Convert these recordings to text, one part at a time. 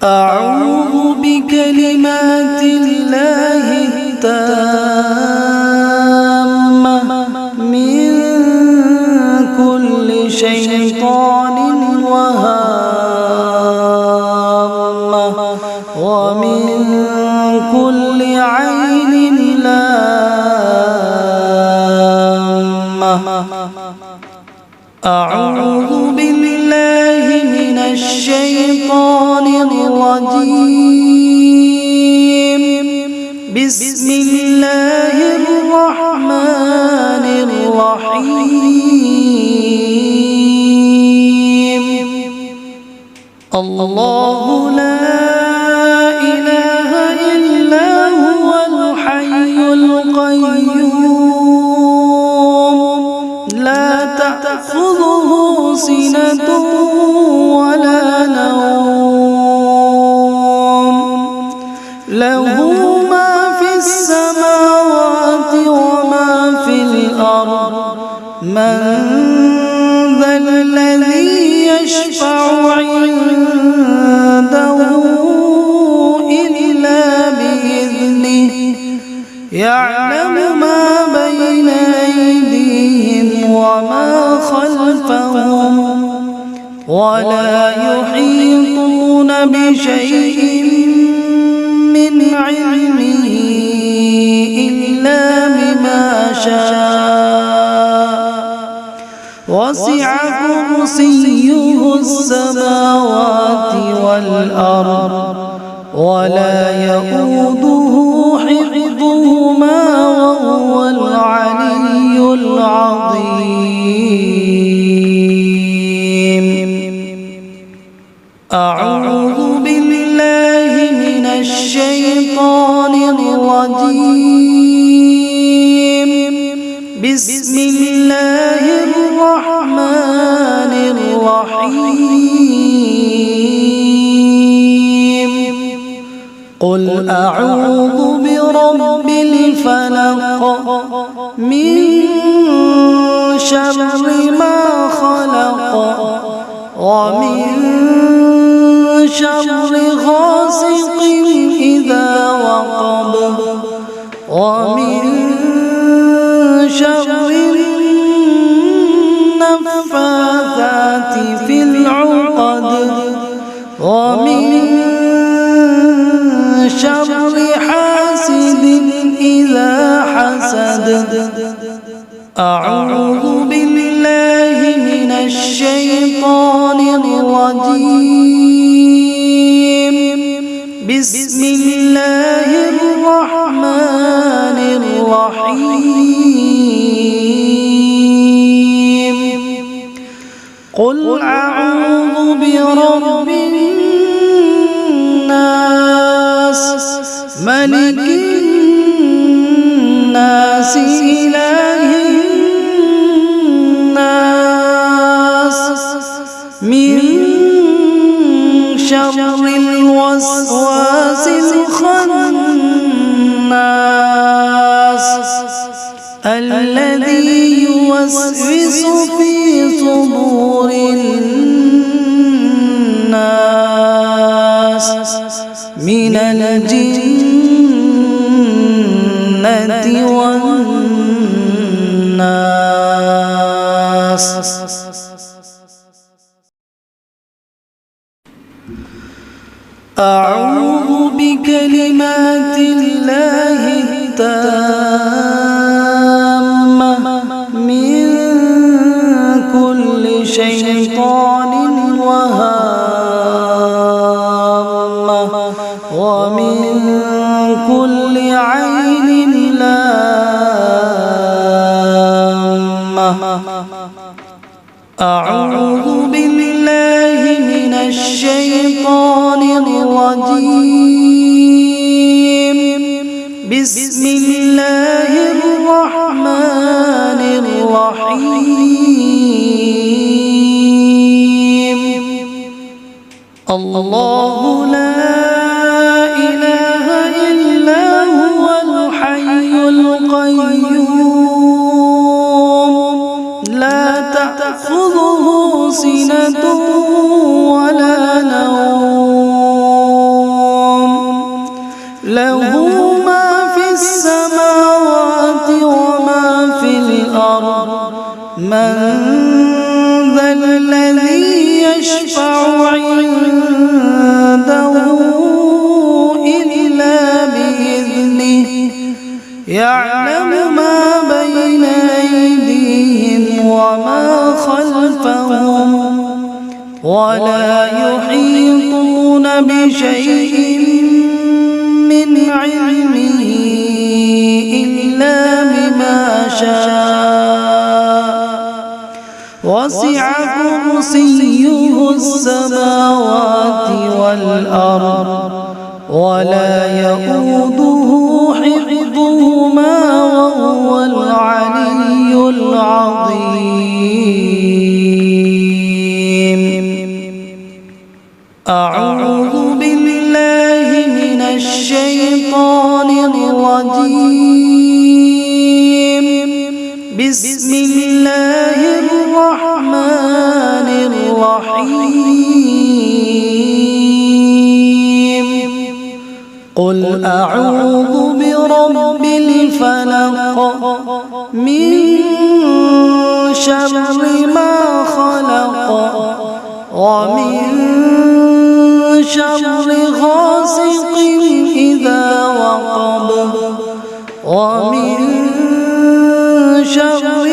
أعوذ بكلمات الله التامة من كل شيطان وهامة ومن كل عين لامة. أعوذ بالله من الشيطان الرجيم. بسم الله الرحمن الرحيم. الله لا إله إلا هو الحي القيوم لا تأخذه سنة ولا نوم له ما في السماوات وما في الأرض. من ذا الذي يشفع عنده إلا بإذنه يعلم ما بين أيديهم وما خلفهم ولا يحيطون بشيء من علمه إلا بما شاء. وسع كرسيه السماوات والأرض ولا يئوده حفظهما وهو العلي العظيم. أعوذ بالله من الشيطان الرجيم. بسم الله الرحمن الرحيم. قل أعوذ برب الفلق من شر ما خلق ومن شر غاسق إذا وقب ومن شر النفاثات في العقد ومن شر حاسد إذا حسد. أعوذ بالله من الشيطان الرجيم. بسم الله الرحمن الرحيم. قل أعوذ برب الناس ملك الناس إله الناس من شر الوسواس الخناس الذي يوسوس في صدور الناس من الجنة والناس. أعوذ بكلمات الله التامة من كل شيطان وهامة ومن كل عين لامة. أعوذ بالله من الشيطان الرجيم. بسم الله الرحمن الرحيم. الله لا إله إلا هو الحي القيوم لا تأخذه سنة ولا نوم يحيطون بشيء من علمه إلا بما شاء وسع كرسيه السماوات والأرض ولا يؤوده حفظهما وهو العلي العظيم. أعوذ بالله من الشيطان الرجيم. بسم الله الرحمن الرحيم. قل أعوذ برب الفلق من شر ما خلق ومن شر غاسق إذا وقب ومن شر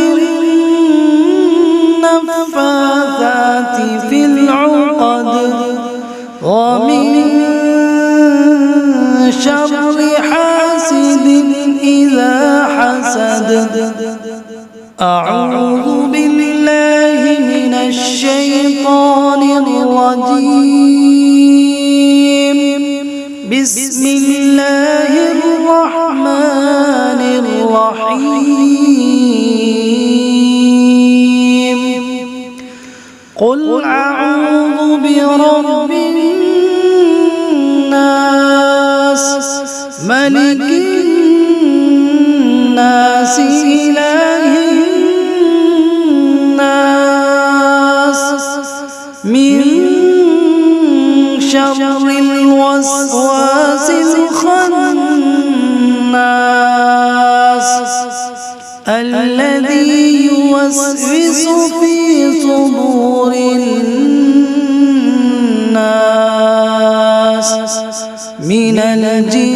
النفاثات في العقد ومن شر حاسد إذا حسد. أعوذ بالله من الشيطان الرجيم. بسم الله الرحمن الرحيم. قل أعوذ برب الناس ملك الناس إله الناس من شر الوسواس الخناس الذي يوسوس في صدور الناس من الجن